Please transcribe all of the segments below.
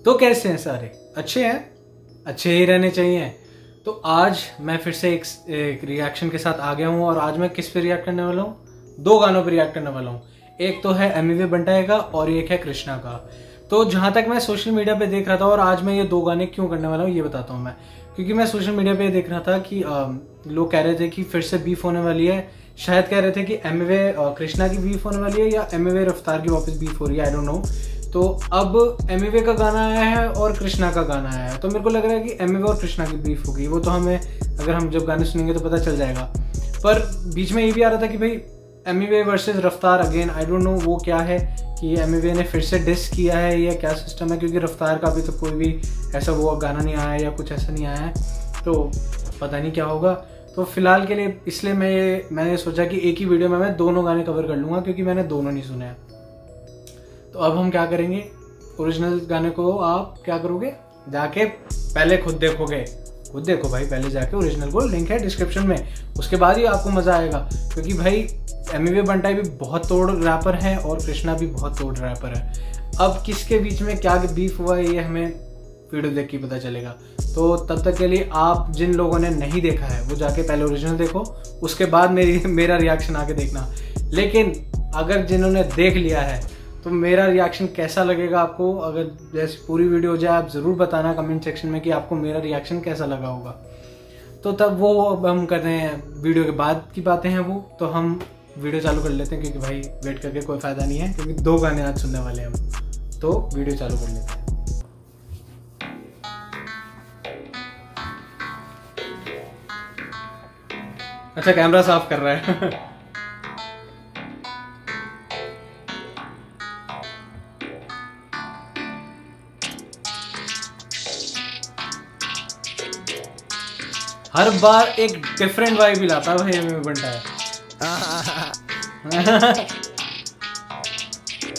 तो कैसे हैं सारे? अच्छे हैं, अच्छे ही रहने चाहिए। तो आज मैं फिर से एक रिएक्शन के साथ आ गया हूँ। और आज मैं किस पे रिएक्ट करने वाला हूँ? दो गानों पे रिएक्ट करने वाला हूँ। एक तो है एमिवे बंटाई का और एक है कृष्णा का। तो जहां तक मैं सोशल मीडिया पे देख रहा था, और आज मैं ये दो गाने क्यों करने वाला हूँ ये बताता हूँ मैं। क्योंकि मैं सोशल मीडिया पे देख रहा था कि लोग कह रहे थे कि फिर से बीफ होने वाली है। शायद कह रहे थे कि एमिवे कृष्णा की बीफ होने वाली है या एमिवे रफ्तार की वापस बीफ हो रही है, आई डोंट नो। तो अब एमिवे का गाना आया है और कृष्णा का गाना आया है, तो मेरे को लग रहा है कि एमिवे और कृष्णा की बीफ होगी। वो तो हमें अगर हम जब गाने सुनेंगे तो पता चल जाएगा। पर बीच में ये भी आ रहा था कि भाई एमिवे वर्सेस रफ्तार अगेन, आई डोंट नो वो क्या है कि एमिवे ने फिर से डिस किया है या क्या सिस्टम है। क्योंकि रफ्तार का अभी तो कोई भी ऐसा वो गाना नहीं आया है या कुछ ऐसा नहीं आया है, तो पता नहीं क्या होगा। तो फिलहाल के लिए इसलिए मैंने सोचा कि एक ही वीडियो में मैं दोनों गाने कवर कर लूँगा, क्योंकि मैंने दोनों नहीं सुने हैं। तो अब हम क्या करेंगे, ओरिजिनल गाने को आप क्या करोगे, जाके पहले खुद देखोगे। खुद देखो भाई पहले जाके ओरिजिनल को, लिंक है डिस्क्रिप्शन में, उसके बाद ही आपको मज़ा आएगा। क्योंकि भाई एमिवे बंटाई भी बहुत तोड़ रैपर है और कृष्णा भी बहुत तोड़ रैपर है। अब किसके बीच में क्या बीफ हुआ है ये हमें वीडियो देख के पता चलेगा। तो तब तक के लिए आप जिन लोगों ने नहीं देखा है वो जाके पहले ओरिजिनल देखो, उसके बाद मेरा रिएक्शन आके देखना। लेकिन अगर जिन्होंने देख लिया है तो मेरा रिएक्शन कैसा लगेगा आपको, अगर जैसे पूरी वीडियो हो जाए आप ज़रूर बताना कमेंट सेक्शन में कि आपको मेरा रिएक्शन कैसा लगा होगा। तो तब वो अब हम कर रहे हैं, वीडियो के बाद की बातें हैं वो, तो हम वीडियो चालू कर लेते हैं। क्योंकि भाई वेट करके कोई फ़ायदा नहीं है, क्योंकि दो गाने आज सुनने वाले हैं हम। तो वीडियो चालू कर लेते हैं। अच्छा कैमरा साफ कर रहा है। हर बार एक डिफरेंट वाइब भी लाता है भाई एमिवे बंटाई।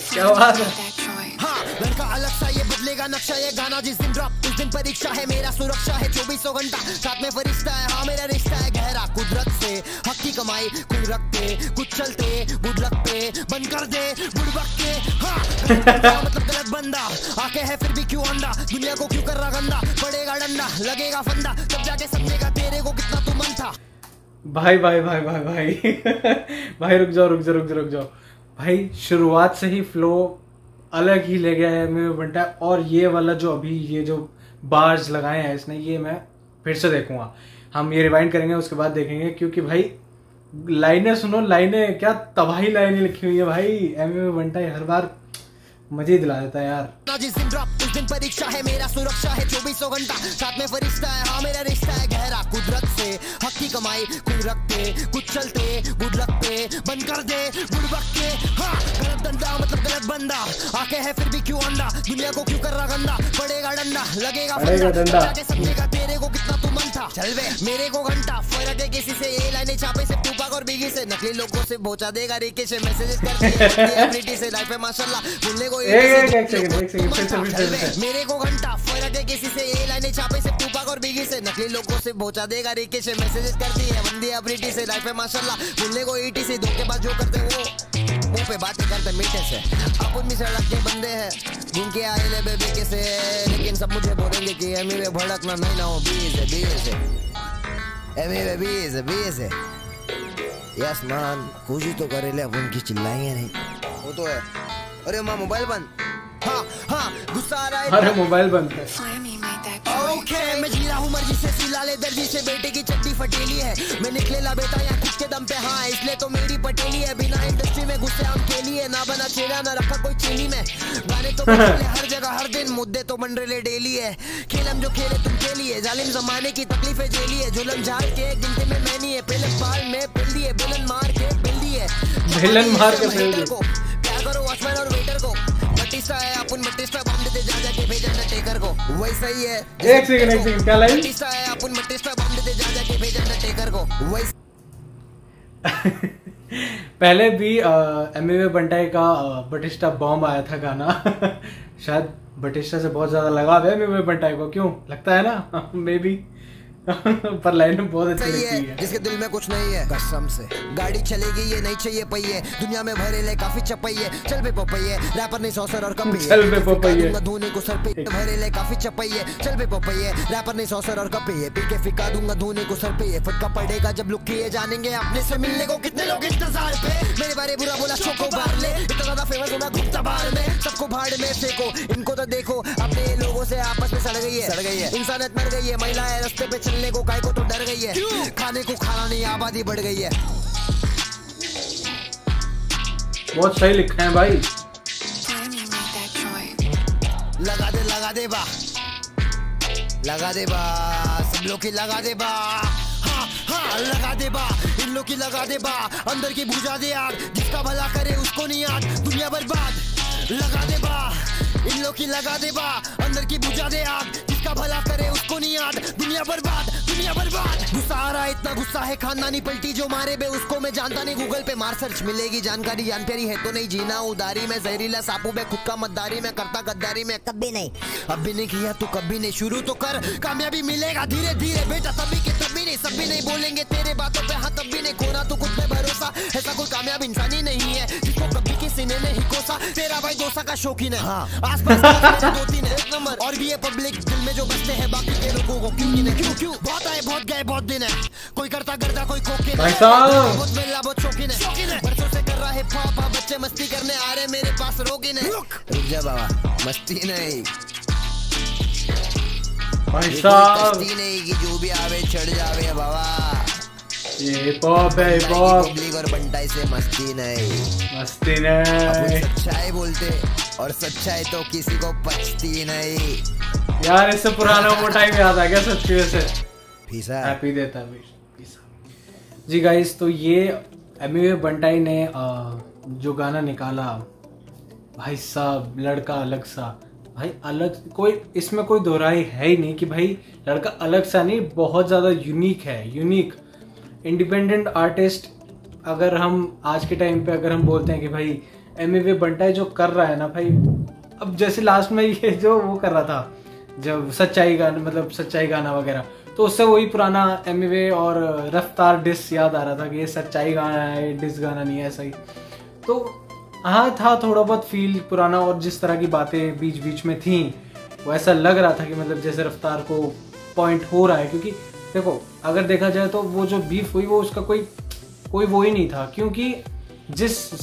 क्या बात है। लड़का अलग सा ये बदलेगा नक्शा, ये गाना जिस दिन ड्रॉप उस दिन परीक्षा है, मेरा सुरक्षा है 2400 घंटा साथ में फरिश्ता है। हाँ मेरा रिश्ता है गहरा कुदरत से, हक की कमाई कुछ रखते कुछ चलते गुड लगते बंद कर दे बुड़बक के। हाँ मतलब गलत बंदा आके है फिर भी क्यों अंडा, दुनिया को क्यों कर रहा गंदा, पड़ेगा डंडा लगेगा फंदा तब जाके समझेगा तेरे को कितना तू मन था। भाई भाई भाई भाई भाई भाई रुक जाओ भाई। शुरुआत से ही फ्लो अलग ही ले गया है एमिवे बंटाई। और ये वाला जो अभी ये जो बार्स लगाए हैं इसने, ये मैं फिर से देखूंगा। हम ये रिवाइंड करेंगे उसके बाद देखेंगे। क्योंकि भाई लाइनें सुनो, लाइनें क्या तबाही लाइनें लिखी हुई है भाई। एमिवे बंटाई हर बार मजे दिला देता है यार। जिस दिन ड्रॉप उस दिन परीक्षा है, मेरा सुरक्षा है 2400 घंटा साथ में फरिश्ता है। हाँ मेरा रिश्ता है गहरा कुदरत से, हक की कमाई कुछ रखते कुछ चलते गुड लगते बंद कर दे बुड़बक के। हाँ गलत डंडा मतलब गलत बंदा आके है फिर भी क्यों अंडा, दुनिया को क्यों कर रहा गंदा, पड़ेगा डंडा लगेगा डंडा जाके समझेगा तेरे को कितना तू मन था। चल वे मेरे को घंटा फर्क है किसी से, ये लाइनें छापे से टूपाक और बिगी से, नकली लोगों से पहुंचा देगा रिके से, मैसेजेस करते से लाइफ है माशाल्लाह भूलने को एक सेकंड मेरे को घंटा फर्क है किसी से, ये लाइनें छापे से टूपाक और बिगी से, नकली लोगों से पहुंचा देगा रिके से, मैसेजेस करती है बंदी अब्रिटी से, लाइफ है माशाल्लाह भूलने को ईटी से, धोखेबाज जो करते वो मुंह पे बातें करते मीठे से, अपन भी सड़क के बंदे हैं घूम के आए ले बेबी के से, लेकिन सब मुझे बोलेंगे कि एमिवे भड़कना नहीं ना हो बीज एमिवे बीज है। यस मान कुछ तो करे ले, अब उनकी चिल्लाएंगे नहीं, वो तो है। अरे माँ मोबाइल बंद। हाँ गुस्सा आ रहा है, अरे मोबाइल बंद है। ओके मैं जी रहा हूँ मर्जी से, सिला ले दर्जी से, बेटे की चड्डी फटेली है, मैं निकलेला बेटा यहाँ खुद के दम पे। हाँ इसलिए तो मेरी पटेली है, बिना इंडस्ट्री में घुसे हम के लिए, ना बना चेहरा ना रखा कोई चीनी में, गाने तो हर जगह हर दिन, मुद्दे तो बन रहे डेली है, खेल हम जो खेले तुम के लिए, जालिम जमाने की तकलीफें झेली है, जुल्म झाड़ के गिनती में मैं नहीं है, पहले बाल में पिल दिए बेलन मार के पिल दिए, क्या करो वॉचमैन और वेटर को, बटिस्टा है अपन बटिस्टा बम देते जा जाके भेज अंडरटेकर को, वही सही है। एक सेकंड क्या लाइन, बटिस्टा है अपन बटिस्टा बम देते जा जाके भेज अंडरटेकर को, वही पहले भी एमिवे बंटाई का बटिस्टा बॉम्ब आया था गाना। शायद बटिस्टा से बहुत ज्यादा लगाव है एमिवे बंटाई को, क्यों लगता है ना मे बी। पर लाइन बहुत अच्छी लगती है। जिसके दिल में कुछ नहीं है कसम से गाड़ी चलेगी ये नहीं चाहिए पहिए, दुनिया में भरे ले काफी चपैये, चल बे पपैये रैपर नहीं सौसर और कपैये, चल बे पपैये धोनी को सर पे भरे ले काफी चपैये, चल बे पपैये रैपर नहीं सौसर और कपैये, पी के फिका दूंगा धोनी को सर पे, ये फटका पड़ेगा जब लुक किए जानेंगे अपने से मिलने को कितने लोग इंतजार पे, मेरे बारे बुरा बोला चोको बार ले, इतना ज्यादा फेमस होना घुमता बाहर में, सबको भाड़ में फेंको, इनको तो देखो अपने लोगों से आपस में सड़ गई है, इंसानियत मर गई है, महिलाएं रास्ते पे चलने को काय को तो डर गई है, खाने को खाना नहीं आबादी बढ़ गई है। बहुत सही लिखा है भाई। लगा दे बा सब लोग की लगा दे बा, हाँ लगा दे बा, इन लोग की लगा दे बा, अंदर की बुझा दे आग, जिसका भला करे उसको नहीं याद, दुनिया बर्बाद लगा दे बा, इन लोग की लगा दे बा, अंदर की बुझा दे आग, जिसका भला करे उसको नहीं याद, दुनिया बर्बाद दुनिया बर्बाद। गुस्सा आ रहा है इतना गुस्सा है खानदानी पलटी जो मारे बे उसको मैं जानता नहीं, गूगल पे मार सर्च मिलेगी जानकारी, जान प्यारी है तो नहीं जीना उदारी में, जहरीला सांपों में खुद का मद्दारी में, करता गद्दारी में कभी नहीं, अब भी नहीं किया तो कभी नहीं, शुरू तो कर कामयाबी मिलेगा धीरे धीरे बेटा, तभी के तभी नहीं, सब भी नहीं बोलेंगे तेरे बातों पे हाँ तब भी नहीं, खोना तो खुद पे भरोसा, ऐसा कोई कामयाब इंसान ही नहीं है जिसको कभी के सीने ने ही कोसा, तेरा भाई डोसा का शौकीन है, हाँ आसपास दो तीन एक नंबर, और भी ये पब्लिक दिल में जो बसते हैं बाकी के लोगों को क्यों बहुत आए बहुत गए बहुत दिन है, कोई करता गर्दा कोई खोके बहुत मिला बहुत शौकीन है, बरसों से कर रहा है पॉप, बच्चे मस्ती करने आ रहे मेरे पास रोगी नहीं, रुक जा बाबा मस्ती नहीं मस्ती नहीं कि जो भी आवे चढ़ जावे बाबा, ये पॉप है पॉप, पब्लिक और बंटाई से मस्ती नहीं सच्चाई बोलते और सच्चाई तो किसी को पचती नहीं यार, इससे पुराना वो टाइम याद आ गया सच्ची वैसे, हैप्पी देता है जी गाइस। तो ये एमवे बंटाई ने जो गाना निकाला भाई साहब, लड़का अलग सा, भाई अलग कोई इसमें कोई दोहराई है ही नहीं कि भाई लड़का अलग सा नहीं, बहुत ज़्यादा यूनिक है, यूनिक इंडिपेंडेंट आर्टिस्ट। अगर हम आज के टाइम पे अगर हम बोलते हैं कि भाई एमवे बंटाई जो कर रहा है ना भाई, अब जैसे लास्ट में ये जो वो कर रहा था जब सच्चाई गाना मतलब सच्चाई गाना वगैरह, तो उससे वही पुराना एमवे और रफ्तार डिस याद आ रहा था कि ये सच्चाई गाना है डिस गाना नहीं है, ऐसा ही तो हाँ था थोड़ा बहुत फील पुराना, और जिस तरह की बातें बीच बीच में थी वो ऐसा लग रहा था कि मतलब जैसे रफ्तार को पॉइंट हो रहा है, क्योंकि देखो अगर देखा जाए तो वो जो बीफ हुई वो उसका कोई वो ही नहीं था, क्योंकि जिस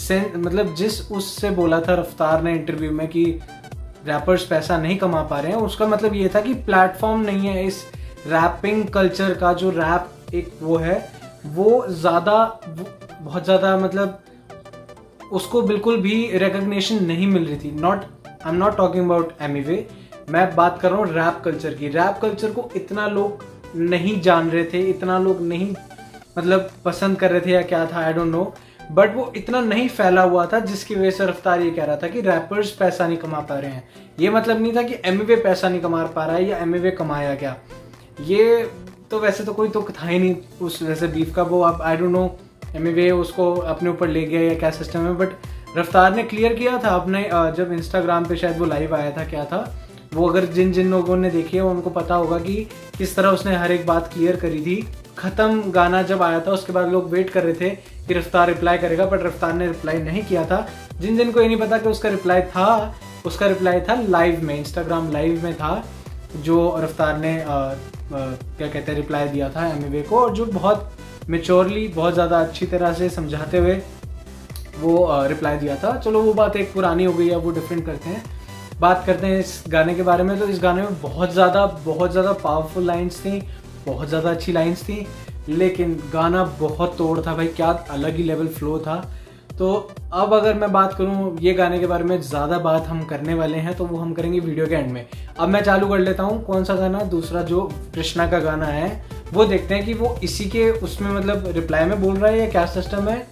उससे बोला था रफ्तार ने इंटरव्यू में कि रैपर्स पैसा नहीं कमा पा रहे हैं, उसका मतलब ये था कि प्लेटफॉर्म नहीं है इस रैपिंग कल्चर का, जो रैप एक वो है वो बहुत ज़्यादा मतलब उसको बिल्कुल भी रिकग्निशन नहीं मिल रही थी। I am not talking about Amway, मैं बात कर रहा हूँ रैप कल्चर की। रैप कल्चर को इतना लोग नहीं जान रहे थे, इतना लोग नहीं मतलब पसंद कर रहे थे या क्या था, आई डोंट नो, बट वो इतना नहीं फैला हुआ था जिसकी वजह से रफ्तार ये कह रहा था कि रैपर्स पैसा नहीं कमा पा रहे हैं। ये मतलब नहीं था कि एमवे पैसा नहीं कमा पा रहा है या एमवे कमाया क्या, ये तो वैसे तो कोई तो था ही नहीं उस वैसे बीफ का, वो आप आई डोंट नो एमवे उसको अपने ऊपर ले गया या क्या सिस्टम है, बट रफ्तार ने क्लियर किया था अपने जब इंस्टाग्राम पे शायद वो लाइव आया था, क्या था वो, अगर जिन लोगों ने देखी है उनको पता होगा कि किस तरह उसने हर एक बात क्लियर करी थी। खत्म गाना जब आया था उसके बाद लोग वेट कर रहे थे कि रफ्तार रिप्लाई करेगा, बट रफ्तार ने रिप्लाई नहीं किया था। जिन को ये नहीं पता कि उसका रिप्लाई था लाइव में, इंस्टाग्राम लाइव में था, जो रफ्तार ने क्या कहते हैं रिप्लाई दिया था एमवे को, और जो बहुत मेच्योरली बहुत ज़्यादा अच्छी तरह से समझाते हुए वो रिप्लाई दिया था। चलो वो बात एक पुरानी हो गई है, वो डिफरेंट करते हैं, बात करते हैं इस गाने के बारे में। तो इस गाने में बहुत ज़्यादा पावरफुल लाइंस थी, बहुत ज़्यादा अच्छी लाइंस थी, लेकिन गाना बहुत तोड़ था भाई, क्या अलग ही लेवल फ्लो था। तो अब अगर मैं बात करूं ये गाने के बारे में, ज़्यादा बात हम करने वाले हैं तो वो हम करेंगे वीडियो के एंड में। अब मैं चालू कर लेता हूं कौन सा गाना, दूसरा जो कृष्णा का गाना है वो देखते हैं कि वो इसी के उसमें मतलब रिप्लाई में बोल रहा है या क्या सिस्टम है,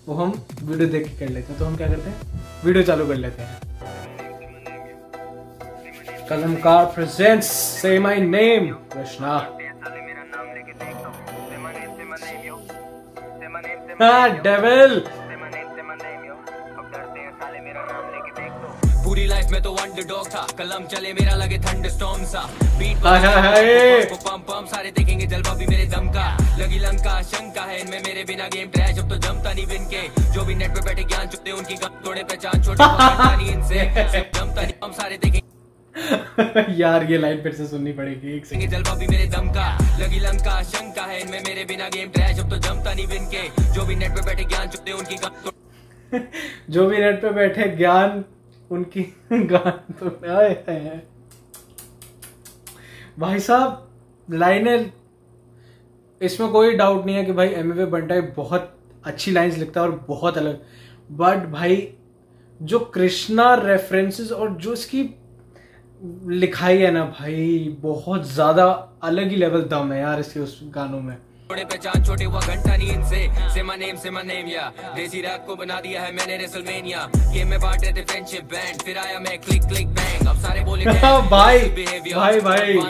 वो हम वीडियो देख के कर लेते हैं। तो हम क्या करते हैं, वीडियो चालू कर लेते हैं। कलमकार प्रेजेंट्स से माय नेम कृष्णा। डेविल पूरी लाइफ में तो वन द डॉग था, कलम चले मेरा लगे थंडरस्टॉर्म सा, बीट पम पम सारे देखेंगे जलवा भी मेरे दम का, लगी लंका शंका है इनमें मेरे बिना गेम ट्रैश अब तो जमता नहीं विन के, जो भी नेट पे बैठे ज्ञान चुपते उनकी गम तोड़े पहचान छोटे नहीं इनसे जमता नहीं हम सारे देखेंगे। यार ये लाइन फिर से सुननी पड़ेगी, एक सेकंड। जलवा भी मेरे दम का, लगी लंका शंका है इनमें मेरे बिना गेम ट्रैश अब तो जमता नहीं विन के, जो भी नेट पे बैठे ज्ञान चुपते उनकी गम जो भी नेट पे बैठे ज्ञान उनकी गान तो आए। भाई साहब लाइनें, इसमें कोई डाउट नहीं है कि भाई एमवे बंटा बहुत अच्छी लाइंस लिखता है और बहुत अलग, बट भाई जो कृष्णा रेफरेंसेस और जो इसकी लिखाई है ना भाई, बहुत ज्यादा अलग ही लेवल दम है यार इसके उस गानों में। छोटे पहचान छोटे हुआ घंटा नहीं इनसे, से माय नेम या देसी रैप को बना दिया है मैंने रेसलमेनिया, गेम में बांट रहे थे फ्रेंडशिप बैंड, फिर आया मैं क्लिक क्लिक बैंग, अब सारे बोले भाई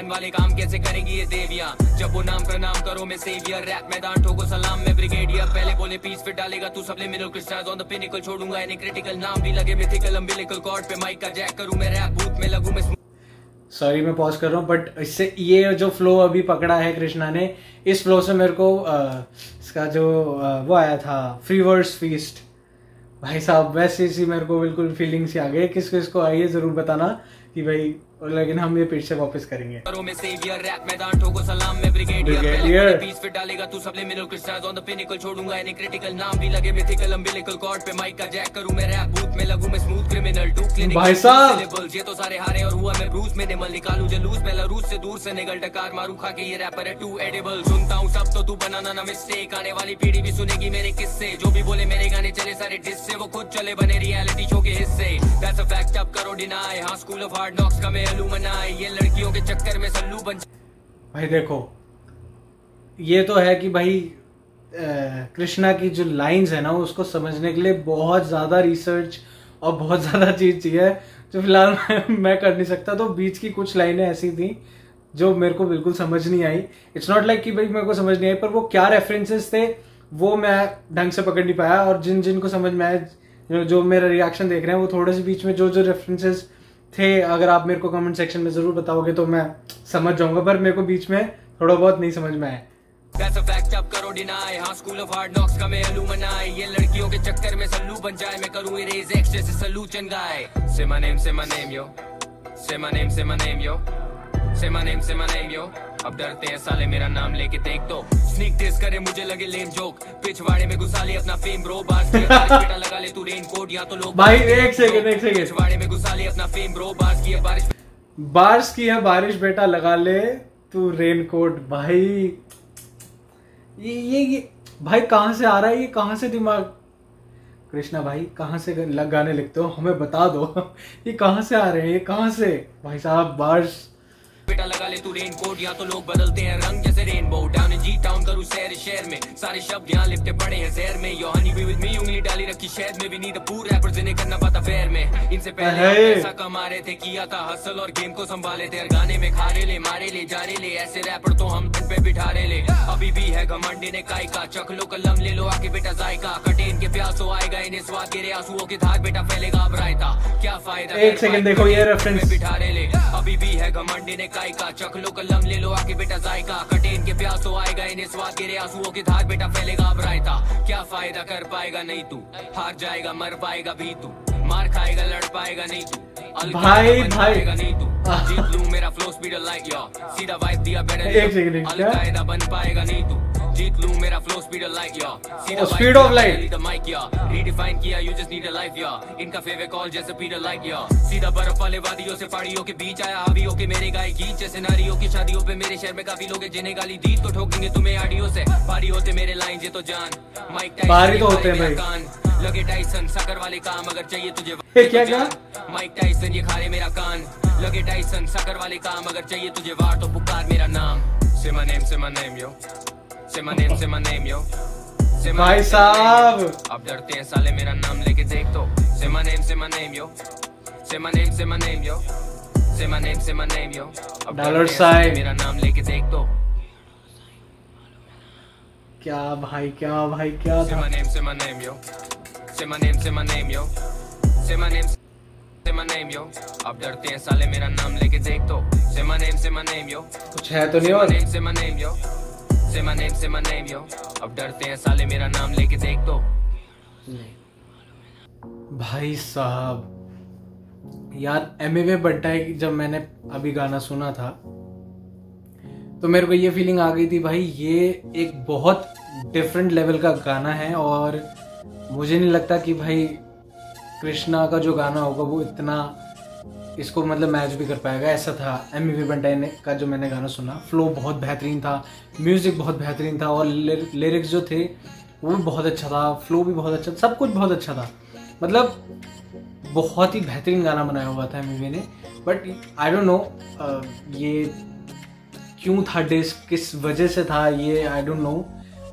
वाले काम कैसे करेंगी ये देवियां, जब वो नाम का नाम करो मैं सेवियर, रैप मैदान ठोको सलाम में ब्रिगेडियर, पहले बोले पीस फिर डालेगा तू सबले मिलो क्रिस्टाइज ऑन द पिनिकल, छोड़ूंगा एनी क्रिटिकल नाम भी लगे मिथिकल अम्बिलिकल कॉर्ड पे माइक का जैक करूं मैं रैप बूथ में लगूं मैं। सॉरी मैं पॉज कर रहा हूँ, बट इससे ये जो फ्लो अभी पकड़ा है कृष्णा ने, इस फ्लो से मेरे को इसका जो वो आया था फ्री वर्ड्स फीस्ट, भाई साहब वैसे सी मेरे को बिल्कुल फीलिंग सी आ गई। किसको इसको आइए जरूर बताना कि भाई, लेकिन हम ये फिर से वापस करेंगे। रैप मैदान ठोको सलाम में ब्रिगेडियर, पीस फिर डालेगा तू सबले मिलो क्रिस्टाइज ऑन द पिनिकल, छोड़ूंगा एनी क्रिटिकल नाम भी लगे मिथिकल अम्बिलिकल कॉर्ड पे माइक का जैक करूं मैं रैप बूथ में लगूं मैं स्मूथ क्रिमिनल टू क्लिनिक, भाई साहब ये तो सारे हारे और हुआ मैं ब्रूस में निमल, निकालूं जलूस पहला रूस से दूर से निकल टकार मारू खा के ये रैपर है टू एडिबल, सुनता हूं सब तो तू बनाना ना मिस्टेक, आने वाली पीढ़ी भी सुनेगी मेरे किस्से, जो भी बोले मेरे गाने चले सारे डिस से, वो खुद चले बने रियलिटी शो के हिस्से, दैट्स अ फैक्ट अब करो डिनाई, हां स्कूल ऑफ हार्ड नॉक्स का मैं अलुमनाई, ये लड़कियों के चक्कर में सल्लू बन। भाई देखो ये तो है कि भाई कृष्णा की जो लाइंस है ना उसको समझने के लिए बहुत ज्यादा रिसर्च और बहुत ज्यादा चीज चाहिए, जो फिलहाल मैं कर नहीं सकता, तो बीच की कुछ लाइनें ऐसी थी जो मेरे को बिल्कुल समझ नहीं आई। इट्स नॉट लाइक कि भाई मेरे को समझ नहीं आई, पर वो क्या रेफरेंसेस थे वो मैं ढंग से पकड़ नहीं पाया, और जिन को समझ में आया, जो मेरा रिएक्शन देख रहे हैं, वो थोड़े से बीच में जो रेफरेंसेस थे अगर आप मेरे को कमेंट सेक्शन में जरूर बताओगे तो मैं समझ जाऊंगा, पर मेरे को बीच में थोड़ा बहुत नहीं समझ में आया। That's a fact अब करो डिनाई, हाँ स्कूल ऑफ हार्ड नॉक्स का मैं अलुमनाई, ये लड़कियों के चक्कर में सल्लू बन जाए, मैं करूँ इरेज एक्स जैसे सलूचन गाय, say my name yo, say my name yo, say my name yo, अब डरते हैं साले मेरा नाम लेके देख तो, स्नीक डिस करे मुझे लगे लेम जोक, पिछवाड़े में घुसा ले अपना फेम ब्रो, बास की बारिश बेटा लगा ले तू रेन कोट, या तो लोग भाई एक सेकंड पिछवाड़े में घुसा ले अपना फेम ब्रो, बास की है बारिश बेटा लगा ले तू रेन कोट। भाई ये भाई कहाँ से आ रहा है, ये कहाँ से दिमाग, कृष्णा भाई कहाँ से गाने लिखते हो, हमें बता दो ये कहाँ से आ रहे हैं, ये कहाँ से भाई साहब। बारिश बेटा लगा ले तू रेन कोट, या तो लोग बदलते हैं रंग जैसे rainbow, down in G town करूँ शहर शहर में, सारे शब्द यहाँ लिपटे पड़े हैं जहर में, यो हनी बी विद मी उंगली डाली रखी शहद में, भी नीड पूर रैपर्स जिन्हें करना पता फेयर में, इनसे पहले पैसा कमा रहे थे, किया था हसल और गेम को संभाले थे, गाने में खारे ले मारे ले जा रहे ले, ऐसे रैपर तो हम पे बिठा रहे ले, अभी भी है घमंड इन्हें काय का, चख लो कलम ले लो आके बेटा जायका, कटे इनके प्यासो आएगा इन्हें स्वाद गिरे आंसुओं की धार बेटा फैलेगा अब रायता, क्या फायदा, एक सेकंड देखो ये रेफरेंस, बिठा रहे ले, अभी भी है घमंड इन्हें काय का, चख लो कलम ले लो आके बेटा जायका, कटे इनके प्यासो आएगा इन्हें स्वाद गिरे आंसुओं की धार बेटा फैलेगा अब रायता, क्या फायदा कर पाएगा नहीं तू, हार जाएगा मर पाएगा भी तू, मार खाएगा लड़ पाएगा नहीं तू, भाई नहीं तू, जीत लूं मेरा फ्लो स्पीड लाइक या सीधा वाइब दिया बेटर, अलकायदा बन पाएगा नहीं तू, जीत लूं मेरा फ्लो स्पीड लाइक या सीधा speed of light the mike या रीडिफाइन किया you just need a life या इनका फेवरेट कॉल जैसे पीटर लाइक या सीधा बर्फ वाले वादियों से पहाड़ियों के बीच आया हावियों के मेरे गाय गीत जैसे नारियों की शादियों पे मेरे शहर में काफी लोग जिन्हें गाली दी तो ठोकेंगे तुम्हें आडियो से, भारी होते मेरे लाइन ये तो जान माइक भारी तो होते हैं भाई, लगे टाइसन साकर वाले काम अगर चाहिए तुझे क्या माइक टाइसन ये खारे मेरा कान, लगे टाइसन साकर वाले काम अगर चाहिए तुझे वार तो पुकार मेरा नाम, say my name yo, say my name yo, भाई साहब अब डरते हैं साले मेरा नाम लेके देख तो, say my name yo, say my name yo, say my name yo, अब डॉलर साइन मेरा नाम लेके देख तो, क्या भाई क्या था? say my name yo, say my name yo, say my name say my name yo, अब डरते हैं साले मेरा नाम लेके देख तो, say my name yo, कुछ है तो नहीं और say my name yo, say my name yo, अब डरते हैं साले मेरा नाम लेके देख तो। भाई साहब यार, एमवे बंटा है। जब मैंने अभी गाना सुना था तो मेरे को ये फीलिंग आ गई थी भाई, ये एक बहुत डिफरेंट लेवल का गाना है और मुझे नहीं लगता कि भाई कृष्णा का जो गाना होगा वो इतना इसको मतलब मैच भी कर पाएगा। ऐसा था एमवी बंटाई ने का जो मैंने गाना सुना। फ्लो बहुत बेहतरीन था, म्यूजिक बहुत बेहतरीन था और लिरिक्स जो थे वो भी बहुत अच्छा था, फ्लो भी बहुत अच्छा था, सब कुछ बहुत अच्छा था। मतलब बहुत ही बेहतरीन गाना बनाया हुआ था एमवी ने। बट आई डोंट नो ये क्यों था डिस, किस वजह से था ये आई डोंट नो,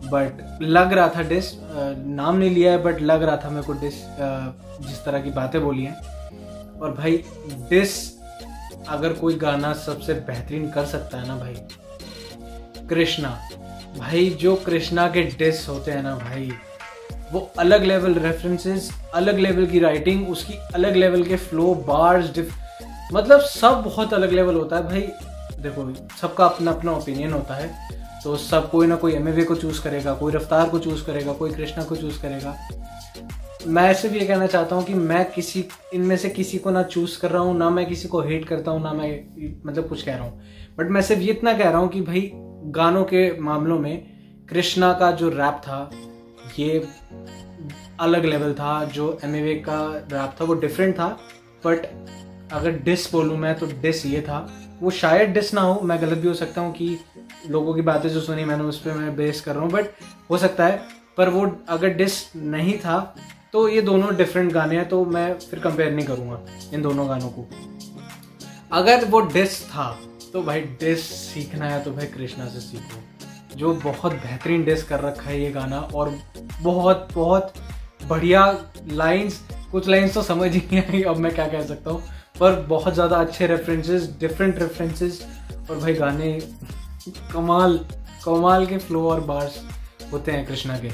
बट लग रहा था डिस। नाम नहीं लिया है बट लग रहा था मेरे को डिस, जिस तरह की बातें बोली हैं। और भाई डिस अगर कोई गाना सबसे बेहतरीन कर सकता है ना भाई, कृष्णा। भाई जो कृष्णा के डिस होते हैं ना भाई, वो अलग लेवल रेफरेंसेस, अलग लेवल की राइटिंग, उसकी अलग लेवल के फ्लो, बार्स, मतलब सब बहुत अलग लेवल होता है भाई। देखो सबका अपना अपना ओपिनियन होता है, तो सब कोई ना कोई एमवे को चूज करेगा, कोई रफ्तार को चूज करेगा, कोई कृष्णा को चूज करेगा। मैं ऐसे भी ये कहना चाहता हूँ कि मैं किसी इनमें से किसी को ना चूज कर रहा हूँ, ना मैं किसी को हेट करता हूँ, ना मैं मतलब कुछ कह रहा हूँ। बट मैं सिर्फ इतना कह रहा हूँ कि भाई गानों के मामलों में कृष्णा का जो रैप था ये अलग लेवल था, जो एमवे का रैप था वो डिफरेंट था। बट अगर डिस बोलूँ मैं तो डिस ये था, वो शायद डिस ना हो, मैं गलत भी हो सकता हूँ कि लोगों की बातें जो सुनी मैंने उस पर मैं बेस कर रहा हूँ, बट हो सकता है। पर वो अगर डिस नहीं था तो ये दोनों डिफरेंट गाने हैं, तो मैं फिर कंपेयर नहीं करूँगा इन दोनों गानों को। अगर वो डिस था तो भाई डिस सीखना है तो भाई कृष्णा से सीखो, जो बहुत बेहतरीन डिस कर रखा है ये गाना। और बहुत बहुत बढ़िया लाइंस, कुछ लाइंस तो समझ ही नहीं आई अब मैं क्या कह सकता हूँ, पर बहुत ज़्यादा अच्छे रेफरेंसेस, डिफरेंट रेफरेंसेस। और भाई गाने कमाल कमाल के फ्लो और बार्स होते हैं कृष्णा के।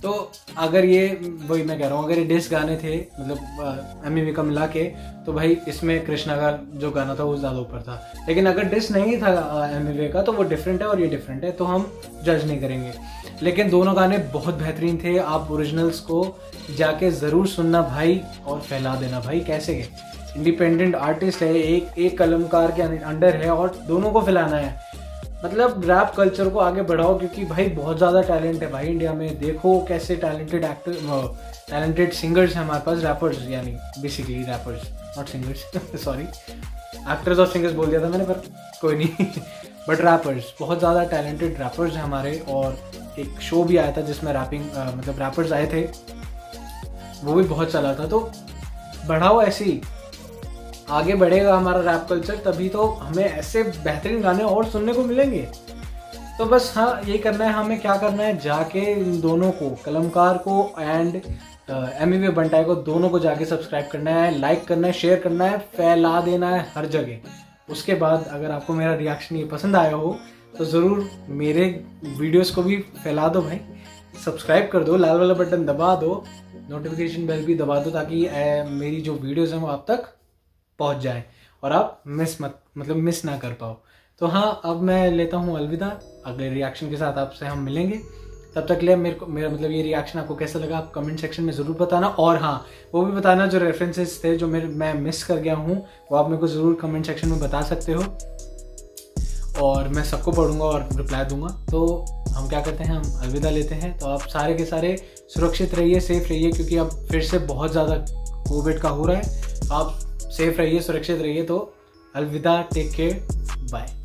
तो अगर ये, वही मैं कह रहा हूँ, अगर ये डिस गाने थे मतलब एमवी का मिला के, तो भाई इसमें कृष्णा का जो गाना था वो ज़्यादा ऊपर था। लेकिन अगर डिस नहीं था एमवी का तो वो डिफरेंट है और ये डिफरेंट है, तो हम जज नहीं करेंगे। लेकिन दोनों गाने बहुत बेहतरीन थे। आप ओरिजिनल्स को जाके ज़रूर सुनना भाई और फैला देना भाई। कैसे के इंडिपेंडेंट आर्टिस्ट है, एक कलमकार के अंडर है और दोनों को फैलाना है। मतलब रैप कल्चर को आगे बढ़ाओ, क्योंकि भाई बहुत ज़्यादा टैलेंट है भाई इंडिया में। देखो कैसे टैलेंटेड टैलेंटेड सिंगर्स हैं हमारे पास, रैपर्स यानी basically rappers, not singers sorry, actors और सिंगर्स बोल दिया था मैंने, पर कोई नहीं बट रैपर्स, बहुत ज़्यादा टैलेंटेड रैपर्स हैं हमारे। और एक शो भी आया था जिसमें रैपिंग मतलब रैपर्स आए थे, वो भी बहुत चला था। तो बढ़ाओ, ऐसे ही आगे बढ़ेगा हमारा रैप कल्चर, तभी तो हमें ऐसे बेहतरीन गाने और सुनने को मिलेंगे। तो बस हाँ, यही करना है हमें। क्या करना है, जाके इन दोनों को, कलमकार को एंड एमवी बंटाई को, दोनों को जाके सब्सक्राइब करना है, लाइक करना है, शेयर करना है, फैला देना है हर जगह। उसके बाद अगर आपको मेरा रिएक्शन ये पसंद आया हो तो ज़रूर मेरे वीडियोस को भी फैला दो भाई, सब्सक्राइब कर दो, लाल वाला बटन दबा दो, नोटिफिकेशन बेल भी दबा दो, ताकि मेरी जो वीडियोस हैं वो आप तक पहुंच जाए और आप मिस ना कर पाओ। तो हाँ, अब मैं लेता हूँ अलविदा। अगले रिएक्शन के साथ आपसे हम मिलेंगे। तब तक के लिए मेरा मतलब ये रिएक्शन आपको कैसा लगा आप कमेंट सेक्शन में ज़रूर बताना। और हाँ, वो भी बताना जो रेफरेंसेस थे जो मैं मिस कर गया हूँ, वो आप मेरे को ज़रूर कमेंट सेक्शन में बता सकते हो और मैं सबको पढ़ूंगा और रिप्लाई दूंगा। तो हम क्या करते हैं, हम अलविदा लेते हैं। तो आप सारे के सारे सुरक्षित रहिए, सेफ रहिए, क्योंकि अब फिर से बहुत ज़्यादा कोविड का हो रहा है। आप सेफ रहिए, सुरक्षित रहिए। तो अलविदा, टेक केयर, बाय।